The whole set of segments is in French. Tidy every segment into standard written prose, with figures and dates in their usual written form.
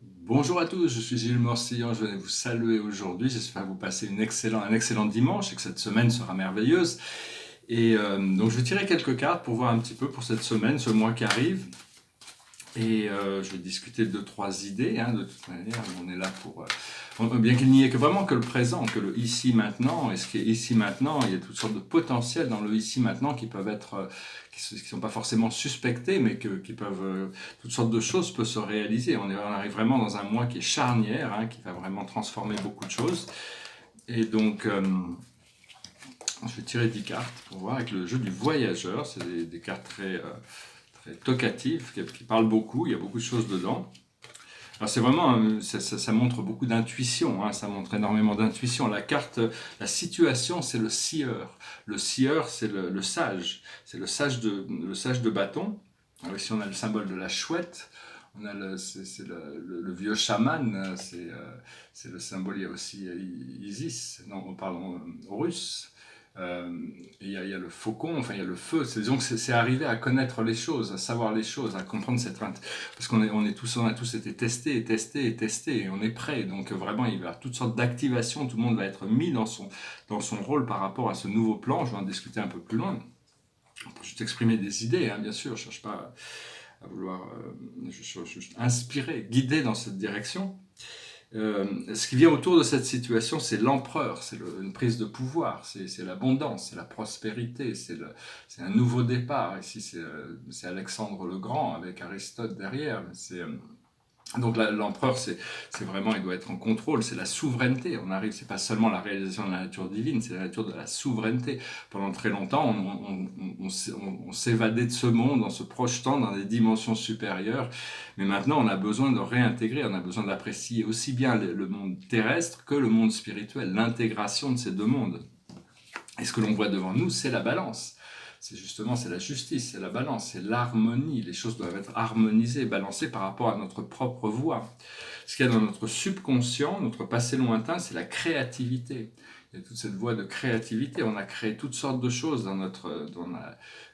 Bonjour à tous, je suis Gilles Morcillon, je venais vous saluer aujourd'hui. J'espère que vous passez un excellent dimanche et que cette semaine sera merveilleuse. Donc je vais tirer quelques cartes pour voir un petit peu pour cette semaine, ce mois qui arrive. Je vais discuter de deux, trois idées. De toute manière, on est là pour... bien qu'il n'y ait que vraiment que le présent, que le ici maintenant, et ce qui est ici maintenant, il y a toutes sortes de potentiels dans le ici maintenant qui peuvent être, qui sont pas forcément suspectés, mais qui peuvent, toutes sortes de choses peuvent se réaliser. On arrive vraiment dans un mois qui est charnière, qui va vraiment transformer beaucoup de choses. Et donc, je vais tirer 10 cartes pour voir avec le jeu du voyageur. C'est des cartes très tocatives, qui parlent beaucoup, il y a beaucoup de choses dedans. Alors c'est vraiment, ça montre beaucoup d'intuition, ça montre énormément d'intuition. La situation, c'est le seer. Le seer, c'est le sage. C'est le sage de bâton. Alors ici, on a le symbole de la chouette. On a c'est le vieux chaman. C'est le symbole. Il y a aussi Isis, non, pardon, Horus. Il y a le faucon, enfin il y a le feu. Disons que c'est arriver à connaître les choses, à savoir les choses, à comprendre parce on a tous été testés et testés et testés et on est prêt. Donc vraiment, il va y avoir toutes sortes d'activations. Tout le monde va être mis dans son rôle par rapport à ce nouveau plan. Je vais en discuter un peu plus loin. On peut juste exprimer des idées, bien sûr. Je ne cherche pas à vouloir juste inspirer, guider dans cette direction. Ce qui vient autour de cette situation, c'est l'empereur, une prise de pouvoir, c'est l'abondance, c'est la prospérité, c'est un nouveau départ. Ici, c'est Alexandre le Grand avec Aristote derrière. Donc l'empereur, c'est vraiment, il doit être en contrôle, c'est la souveraineté. C'est pas seulement la réalisation de la nature divine, c'est la nature de la souveraineté. Pendant très longtemps, on s'évadait de ce monde en se projetant dans des dimensions supérieures, mais maintenant on a besoin de réintégrer, on a besoin d'apprécier aussi bien le monde terrestre que le monde spirituel, l'intégration de ces deux mondes. Et ce que l'on voit devant nous, c'est la balance. C'est la justice, c'est la balance, c'est l'harmonie. Les choses doivent être harmonisées, balancées par rapport à notre propre voie. Ce qu'il y a dans notre subconscient, notre passé lointain, c'est la créativité. Il y a toute cette voie de créativité. On a créé toutes sortes de choses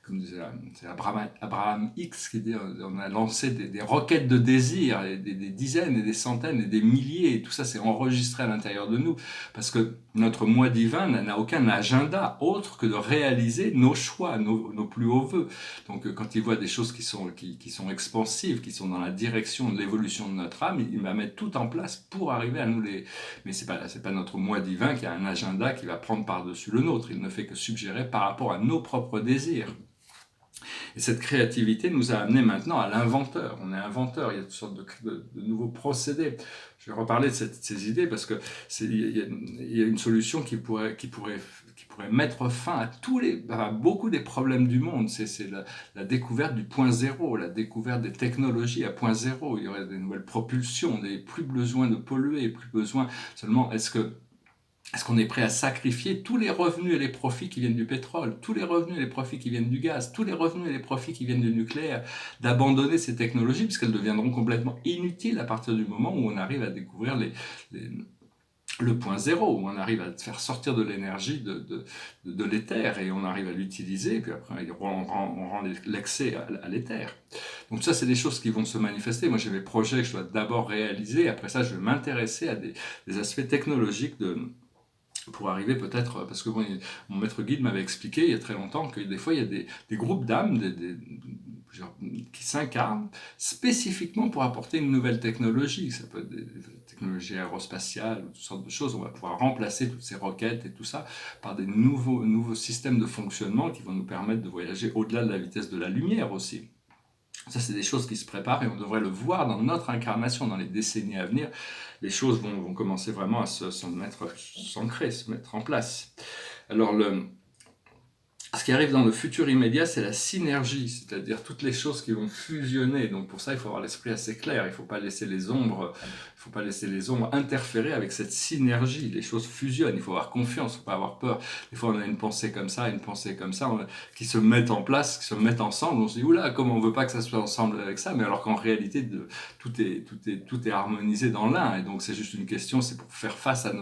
comme disait c'est Abraham X qui dit, on a lancé des roquettes de désir, des dizaines et des centaines et des milliers, et tout ça c'est enregistré à l'intérieur de nous, parce que notre moi divin n'a aucun agenda autre que de réaliser nos choix, nos plus hauts voeux. Donc quand il voit des choses qui sont expansives, qui sont dans la direction de l'évolution de notre âme, il va mettre tout en place pour arriver à nous les... Mais c'est pas notre moi divin qui a un agenda qui va prendre par-dessus le nôtre. Il ne fait que suggérer par rapport à nos propres désirs. Et cette créativité nous a amené maintenant à l'inventeur. On est inventeur, il y a toutes sortes de nouveaux procédés. Je vais reparler de ces idées parce que il y a une solution qui pourrait mettre fin à beaucoup des problèmes du monde. C'est la découverte du point zéro, la découverte des technologies à point zéro. Il y aurait des nouvelles propulsions, plus besoin de polluer, plus besoin seulement. Est-ce qu'on est prêt à sacrifier tous les revenus et les profits qui viennent du pétrole, tous les revenus et les profits qui viennent du gaz, tous les revenus et les profits qui viennent du nucléaire, d'abandonner ces technologies puisqu'elles deviendront complètement inutiles à partir du moment où on arrive à découvrir le point zéro, où on arrive à faire sortir de l'énergie de l'éther et on arrive à l'utiliser, et puis après on rend l'excès à l'éther. Donc ça, c'est des choses qui vont se manifester. Moi, j'ai des projets que je dois d'abord réaliser, après ça, je vais m'intéresser à des aspects technologiques pour arriver peut-être, parce que mon maître guide m'avait expliqué il y a très longtemps que des fois il y a des groupes d'âmes qui s'incarnent spécifiquement pour apporter une nouvelle technologie. Ça peut être des technologies aérospatiales, toutes sortes de choses. On va pouvoir remplacer toutes ces roquettes et tout ça par des nouveaux systèmes de fonctionnement qui vont nous permettre de voyager au-delà de la vitesse de la lumière aussi. Ça, c'est des choses qui se préparent et on devrait le voir dans notre incarnation, dans les décennies à venir. Les choses vont commencer vraiment à s'ancrer, se mettre en place. Alors, ce qui arrive dans le futur immédiat, c'est la synergie, c'est-à-dire toutes les choses qui vont fusionner. Donc pour ça, il faut avoir l'esprit assez clair. Il ne faut pas laisser les ombres, interférer avec cette synergie. Les choses fusionnent. Il faut avoir confiance, il ne faut pas avoir peur. Des fois, on a une pensée comme ça, qui se mettent en place, qui se mettent ensemble. On se dit oula, comment on veut pas que ça soit ensemble avec ça, mais alors qu'en réalité, tout est harmonisé dans l'un. Et donc c'est juste une question, c'est pour faire face à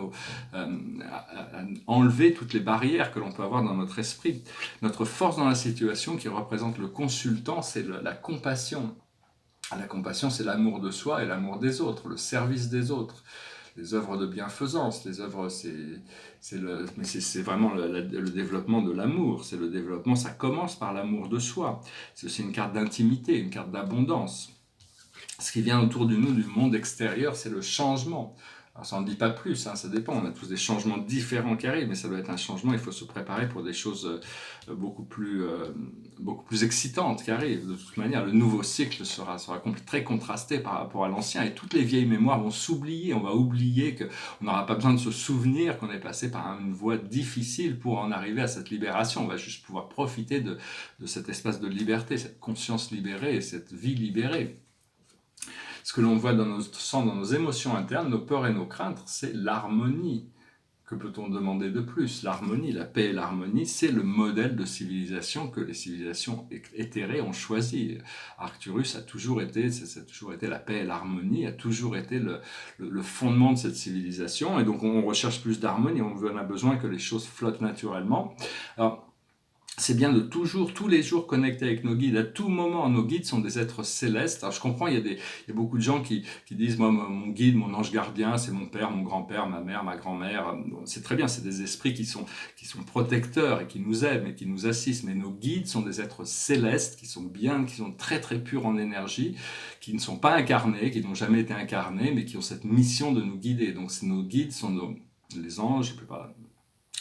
enlever toutes les barrières que l'on peut avoir dans notre esprit. Notre force dans la situation qui représente le consultant, c'est la compassion. La compassion, c'est l'amour de soi et l'amour des autres, le service des autres, les œuvres de bienfaisance. Les œuvres, c'est vraiment le développement de l'amour. C'est le développement, ça commence par l'amour de soi. C'est aussi une carte d'intimité, une carte d'abondance. Ce qui vient autour de nous, du monde extérieur, c'est le changement. Alors ça n'en dit pas plus, hein, ça dépend, on a tous des changements différents qui arrivent, mais ça doit être un changement, il faut se préparer pour des choses beaucoup plus excitantes qui arrivent. De toute manière, le nouveau cycle sera très contrasté par rapport à l'ancien, et toutes les vieilles mémoires vont s'oublier, on va oublier qu'on n'aura pas besoin de se souvenir qu'on est passé par une voie difficile pour en arriver à cette libération. On va juste pouvoir profiter de cet espace de liberté, cette conscience libérée et cette vie libérée. Ce que l'on voit dans notre sang, dans nos émotions internes, nos peurs et nos craintes, c'est l'harmonie. Que peut-on demander de plus? L'harmonie, la paix et l'harmonie, c'est le modèle de civilisation que les civilisations éthérées ont choisi. Arcturus a toujours été la paix et l'harmonie, a toujours été le fondement de cette civilisation. Et donc on recherche plus d'harmonie, on a besoin que les choses flottent naturellement. Alors, c'est bien de toujours, tous les jours, connecter avec nos guides. À tout moment, nos guides sont des êtres célestes. Alors, je comprends, il y a beaucoup de gens qui disent, moi, mon guide, mon ange gardien, c'est mon père, mon grand-père, ma mère, ma grand-mère. C'est très bien, c'est des esprits qui sont protecteurs et qui nous aiment et qui nous assistent. Mais nos guides sont des êtres célestes qui sont très, très purs en énergie, qui ne sont pas incarnés, qui n'ont jamais été incarnés, mais qui ont cette mission de nous guider. Donc, nos guides sont les anges, je ne peux pas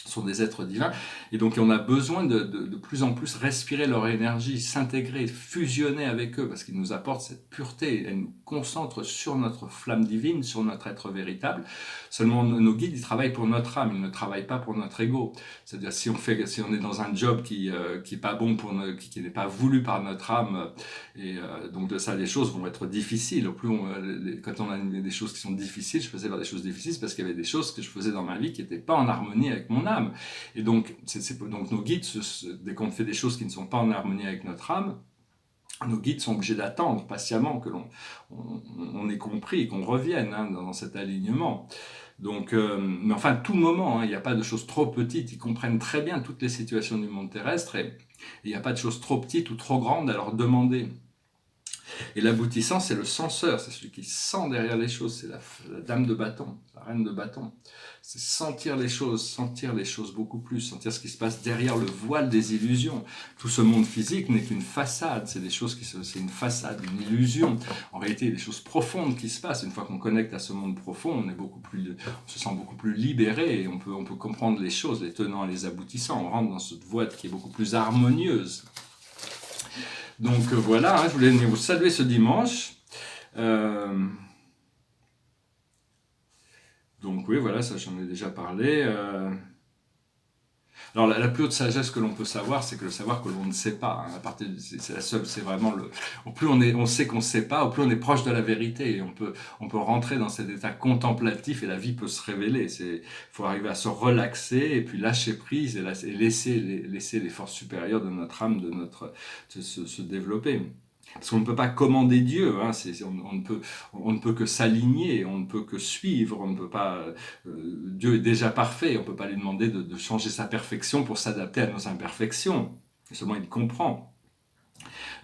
sont des êtres divins, et donc on a besoin de plus en plus respirer leur énergie, s'intégrer, fusionner avec eux, parce qu'ils nous apportent cette pureté, elles nous concentrent sur notre flamme divine, sur notre être véritable. Seulement nos guides, ils travaillent pour notre âme, ils ne travaillent pas pour notre ego. C'est-à-dire si on est dans un job qui est pas bon qui n'est pas voulu par notre âme, et donc de ça les choses vont être difficiles. Au plus quand on a des choses qui sont difficiles, je faisais des choses difficiles parce qu'il y avait des choses que je faisais dans ma vie qui n'étaient pas en harmonie avec mon âme. Et donc, donc nos guides, dès qu'on fait des choses qui ne sont pas en harmonie avec notre âme, nos guides sont obligés d'attendre patiemment que on ait compris, qu'on revienne dans cet alignement. Donc, mais enfin, à tout moment, il n'y a pas de choses trop petites, ils comprennent très bien toutes les situations du monde terrestre, et il n'y a pas de choses trop petites ou trop grandes à leur demander. Et l'aboutissant, c'est le censeur, c'est celui qui sent derrière les choses, c'est la dame de bâton, la reine de bâton. C'est sentir les choses beaucoup plus, sentir ce qui se passe derrière le voile des illusions. Tout ce monde physique n'est qu'une façade, c'est une façade, une illusion. En réalité, il y a des choses profondes qui se passent. Une fois qu'on connecte à ce monde profond, on se sent beaucoup plus libéré, et on peut comprendre les choses, les tenants et les aboutissants. On rentre dans cette voie qui est beaucoup plus harmonieuse. Donc voilà, je voulais venir vous saluer ce dimanche. Donc oui, voilà, ça j'en ai déjà parlé. Alors la plus haute sagesse que l'on peut savoir, c'est que le savoir que l'on ne sait pas. C'est la seule, c'est vraiment au plus on sait qu'on ne sait pas, au plus on est proche de la vérité, et on peut rentrer dans cet état contemplatif et la vie peut se révéler. Faut arriver à se relaxer et puis lâcher prise et laisser les forces supérieures de notre âme, se développer. Parce qu'on ne peut pas commander Dieu, on ne peut que s'aligner, on ne peut que suivre, on ne peut pas. Dieu est déjà parfait, on ne peut pas lui demander de changer sa perfection pour s'adapter à nos imperfections. Seulement il comprend.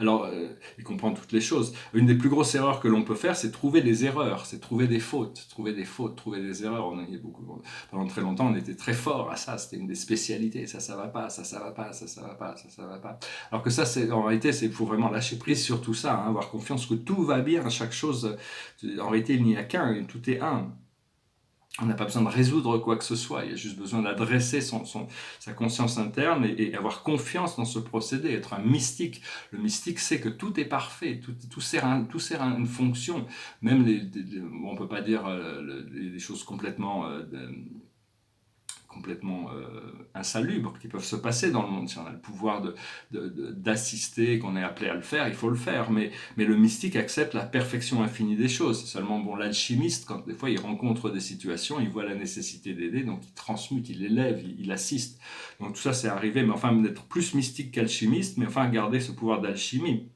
Alors, il comprend toutes les choses. Une des plus grosses erreurs que l'on peut faire, c'est trouver des erreurs, c'est trouver des fautes, trouver des erreurs. Pendant très longtemps, on était très fort à ça, c'était une des spécialités. Ça va pas, ça va pas, ça va pas, ça va pas. Alors que ça, en réalité, il faut vraiment lâcher prise sur tout ça, avoir confiance que tout va bien, chaque chose. En réalité, il n'y a qu'un, tout est un. On n'a pas besoin de résoudre quoi que ce soit, il y a juste besoin d'adresser sa conscience interne et avoir confiance dans ce procédé, être un mystique. Le mystique sait que tout est parfait, tout sert à une fonction. Même on ne peut pas dire des choses complètement insalubres qui peuvent se passer dans le monde. Si on a le pouvoir d'assister, qu'on est appelé à le faire, il faut le faire. Mais le mystique accepte la perfection infinie des choses. Seulement, l'alchimiste, quand des fois il rencontre des situations, il voit la nécessité d'aider, donc il transmute, il élève, il assiste. Donc tout ça, c'est arrivé, mais enfin, d'être plus mystique qu'alchimiste, mais enfin, garder ce pouvoir d'alchimie.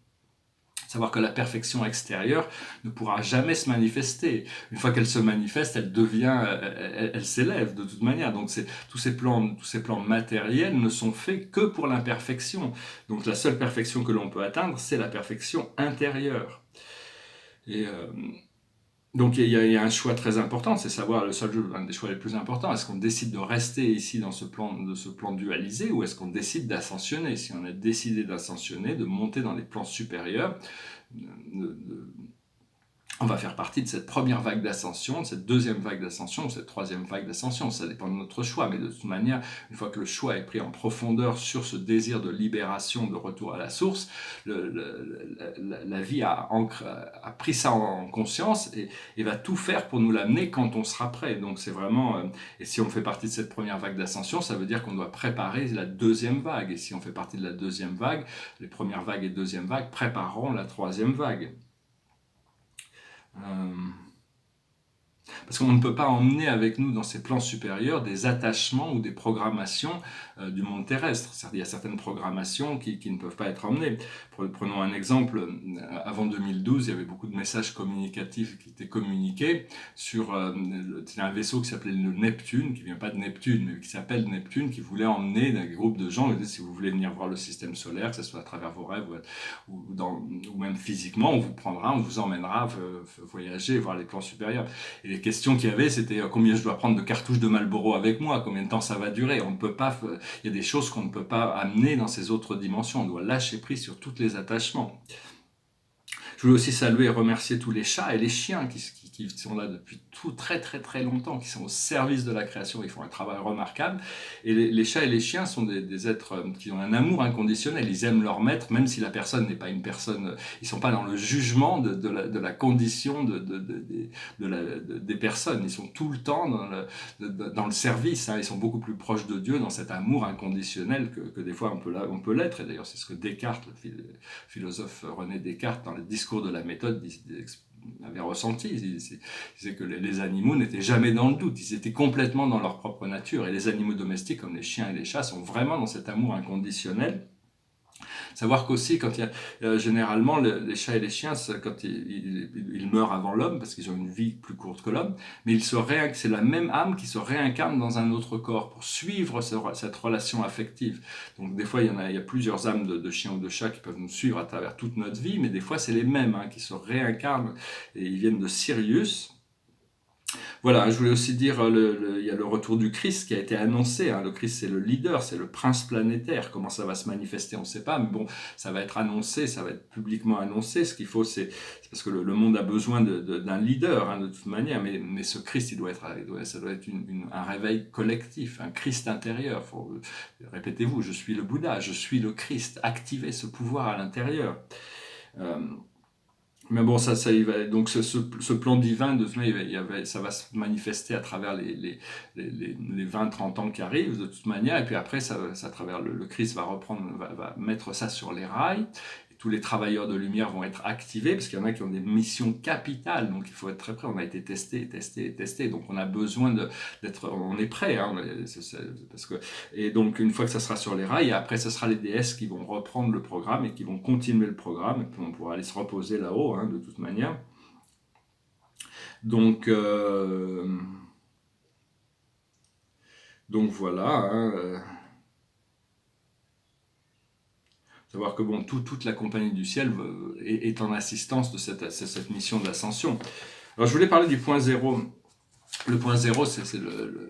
Savoir que la perfection extérieure ne pourra jamais se manifester. Une fois qu'elle se manifeste, elle s'élève de toute manière. Donc tous ces plans matériels ne sont faits que pour l'imperfection. Donc la seule perfection que l'on peut atteindre, c'est la perfection intérieure. Et donc il y a un choix très important, c'est savoir un des choix les plus importants. Est-ce qu'on décide de rester ici dans ce plan dualisé, ou est-ce qu'on décide d'ascensionner? Si on a décidé d'ascensionner, de monter dans les plans supérieurs, on va faire partie de cette première vague d'ascension, de cette deuxième vague d'ascension, de cette troisième vague d'ascension. Ça dépend de notre choix, mais de toute manière, une fois que le choix est pris en profondeur sur ce désir de libération, de retour à la source, la vie a pris ça en conscience et va tout faire pour nous l'amener quand on sera prêt. Donc c'est vraiment, et si on fait partie de cette première vague d'ascension, ça veut dire qu'on doit préparer la deuxième vague. Et si on fait partie de la deuxième vague, les premières vagues et deuxième vague prépareront la troisième vague. Parce qu'on ne peut pas emmener avec nous dans ces plans supérieurs des attachements ou des programmations du monde terrestre. Il y a certaines programmations qui ne peuvent pas être emmenées. Prenons un exemple. Avant 2012, il y avait beaucoup de messages communicatifs qui étaient communiqués sur un vaisseau qui s'appelait le Neptune, qui ne vient pas de Neptune, mais qui s'appelle Neptune, qui voulait emmener un groupe de gens. Si vous voulez venir voir le système solaire, que ce soit à travers vos rêves ou même physiquement, on vous prendra, on vous emmènera voyager, voir les plans supérieurs. Et les questions qu'il y avait, c'était combien je dois prendre de cartouches de Marlboro avec moi, combien de temps ça va durer. On ne peut pas, il y a des choses qu'on ne peut pas amener dans ces autres dimensions. On doit lâcher prise sur tous les attachements. Je voulais aussi saluer et remercier tous les chats et les chiens qui sont là depuis très très très longtemps, qui sont au service de la création, ils font un travail remarquable. Et les chats et les chiens sont des êtres qui ont un amour inconditionnel, ils aiment leur maître, même si la personne n'est pas une personne, ils ne sont pas dans le jugement de la condition des personnes, ils sont tout le temps dans le service, hein. Ils sont beaucoup plus proches de Dieu dans cet amour inconditionnel que des fois on peut l'être. Et d'ailleurs c'est ce que Descartes, le philosophe René Descartes, dans le discours de la méthode, avait ressenti. Il disait que les animaux n'étaient jamais dans le doute, ils étaient complètement dans leur propre nature. Et les animaux domestiques, comme les chiens et les chats, sont vraiment dans cet amour inconditionnel. Savoir qu'aussi, quand il y a généralement les chats et les chiens, quand ils meurent avant l'homme, parce qu'ils ont une vie plus courte que l'homme, mais c'est la même âme qui se réincarne dans un autre corps pour suivre cette relation affective. Donc des fois, il y a plusieurs âmes de chiens ou de chats qui peuvent nous suivre à travers toute notre vie, mais des fois, c'est les mêmes qui se réincarnent, et ils viennent de Sirius. Voilà, je voulais aussi dire, il y a le retour du Christ qui a été annoncé. Le Christ, c'est le leader, c'est le prince planétaire. Comment ça va se manifester, on ne sait pas, mais bon, ça va être annoncé, ça va être publiquement annoncé. Ce qu'il faut, c'est parce que le monde a besoin d'un leader, de toute manière, mais ce Christ, ça doit être un réveil collectif, un Christ intérieur. Répétez-vous, je suis le Bouddha, je suis le Christ. Activez ce pouvoir à l'intérieur. Mais bon, donc ce plan divin, ça va se manifester à travers les 20-30 ans qui arrivent, de toute manière, et puis après, à travers le Christ va mettre ça sur les rails, et tous les travailleurs de lumière vont être activés, parce qu'il y en a qui ont des missions capitales, donc il faut être très prêt. On a été testé, donc on a besoin on est prêt, et donc une fois que ça sera sur les rails, et après ce sera les déesses qui vont reprendre le programme et qui vont continuer le programme, et puis on pourra aller se reposer là-haut, de toute manière. Donc voilà. Savoir que toute la compagnie du ciel est en assistance de cette mission d'ascension. Alors je voulais parler du point zéro. Le point zéro, c'est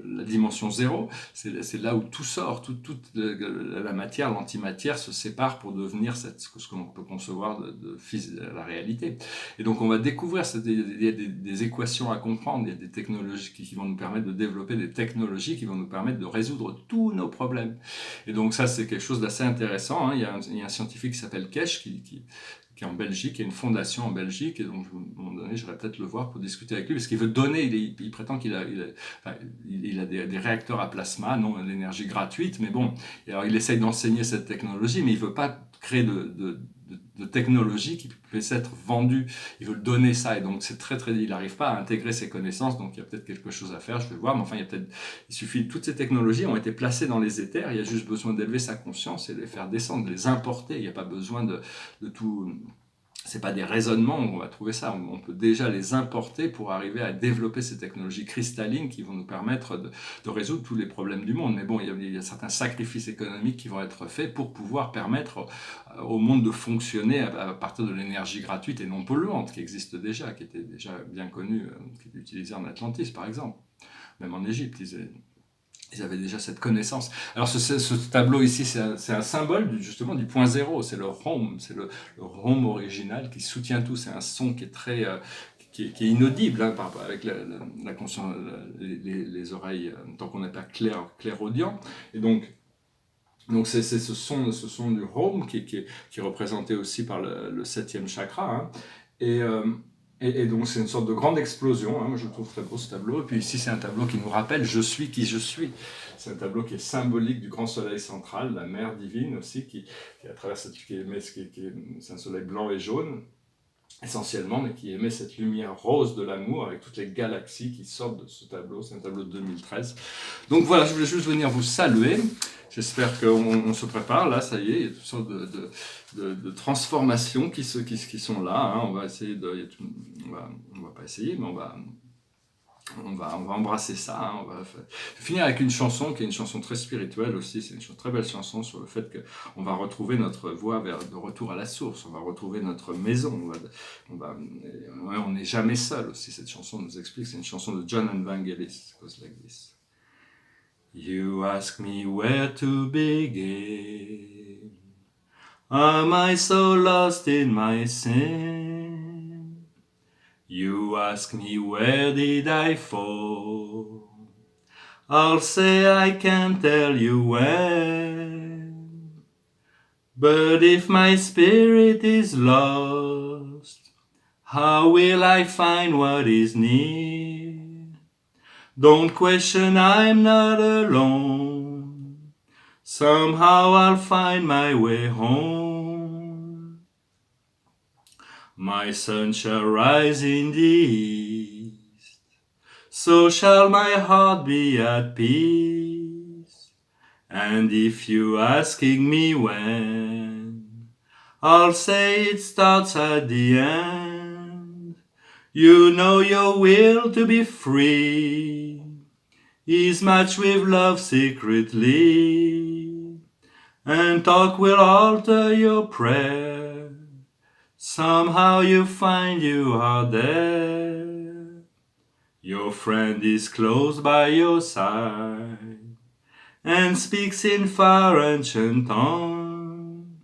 la dimension zéro, c'est là où tout sort, toute la matière, l'antimatière se sépare pour devenir ce que l'on peut concevoir de la réalité. Et donc on va découvrir, il y a des équations à comprendre, il y a des technologies qui vont nous permettre de développer des technologies qui vont nous permettre de résoudre tous nos problèmes. Et donc ça, c'est quelque chose d'assez intéressant. Il y a un scientifique qui s'appelle Kesh, qui est en Belgique, il y a une fondation en Belgique, et donc à un moment donné, j'irai peut-être le voir pour discuter avec lui, parce qu'il veut donner, il prétend qu'il a des réacteurs à plasma, non l'énergie gratuite, mais bon, alors il essaye d'enseigner cette technologie, mais il ne veut pas créer de technologie qui puisse être vendue, il veut donner ça, et donc c'est il n'arrive pas à intégrer ses connaissances, donc il y a peut-être quelque chose à faire, je vais voir, mais enfin il suffit, toutes ces technologies ont été placées dans les éthers, il y a juste besoin d'élever sa conscience et de les faire descendre, de les importer, il n'y a pas besoin de tout c'est pas des raisonnements où on va trouver ça. On peut déjà les importer pour arriver à développer ces technologies cristallines qui vont nous permettre de résoudre tous les problèmes du monde. Mais bon, il y a certains sacrifices économiques qui vont être faits pour pouvoir permettre au monde de fonctionner à partir de l'énergie gratuite et non polluante qui existe déjà, qui était déjà bien connue, qui était utilisée en Atlantis par exemple. Même en Égypte, ils avaient déjà cette connaissance. Alors ce tableau ici, c'est un symbole justement du point zéro, c'est le home, c'est le home original qui soutient tout, c'est un son qui est très... qui est inaudible hein, avec la conscience, les oreilles, tant qu'on n'est pas clairaudient. Et donc c'est ce son du home qui est représenté aussi par le septième chakra. Hein. Et donc c'est une sorte de grande explosion, hein. Moi je le trouve très beau ce tableau, et puis ici c'est un tableau qui nous rappelle « je suis qui je suis ». C'est un tableau qui est symbolique du grand soleil central, la mère divine aussi, qui à travers cette, c'est un soleil blanc et jaune, essentiellement, mais qui émet cette lumière rose de l'amour avec toutes les galaxies qui sortent de ce tableau. C'est un tableau de 2013. Donc voilà, je voulais juste venir vous saluer. J'espère qu'on se prépare. Là, ça y est, il y a toutes sortes de transformations qui sont là. Hein. On va essayer on va pas essayer, mais on va embrasser ça. Hein. On va finir avec une chanson qui est une chanson très spirituelle aussi. C'est une très belle chanson sur le fait qu'on va retrouver notre voie de retour à la source. On va retrouver notre maison. On n'est jamais seul aussi. Cette chanson nous explique. C'est une chanson de John Evangelist. It goes like this. You ask me where to begin. Am I so lost in my sin? You ask me where did I fall? I'll say I can't tell you when. But if my spirit is lost, how will I find what is near? Don't question, I'm not alone. Somehow I'll find my way home. My sun shall rise in the east, so shall my heart be at peace. And if you asking me when, I'll say it starts at the end. You know your will to be free is matched with love secretly, and talk will alter your prayer. Somehow you find you are there. Your friend is close by your side and speaks in far ancient tongue.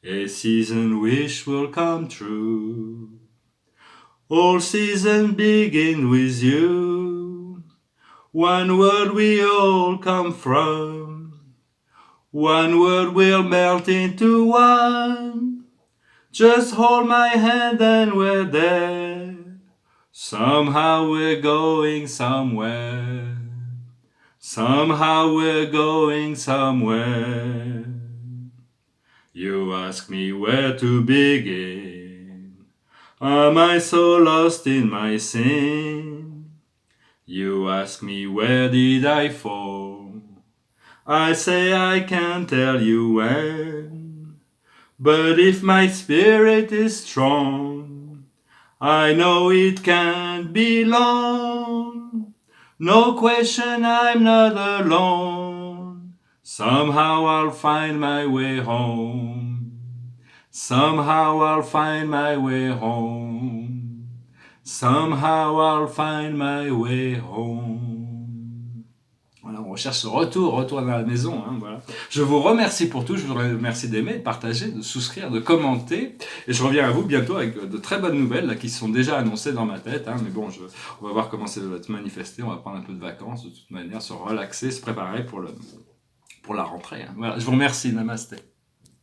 A season wish will come true. All seasons begin with you. One word we all come from. One word will melt into one. Just hold my hand and we're there. Somehow we're going somewhere. Somehow we're going somewhere. You ask me where to begin. Am I so lost in my sin? You ask me where did I fall? I say I can't tell you when. But if my spirit is strong, I know it can't be long. No question, I'm not alone. Somehow I'll find my way home. Somehow I'll find my way home. Somehow I'll find my way home. Voilà, on recherche ce retour à la maison. Hein, voilà. Je vous remercie pour tout. Je vous remercie d'aimer, de partager, de souscrire, de commenter. Et je reviens à vous bientôt avec de très bonnes nouvelles là, qui sont déjà annoncées dans ma tête. Hein, mais bon, on va voir comment ça va se manifester. On va prendre un peu de vacances de toute manière, se relaxer, se préparer pour la rentrée. Hein. Voilà, je vous remercie. Namasté.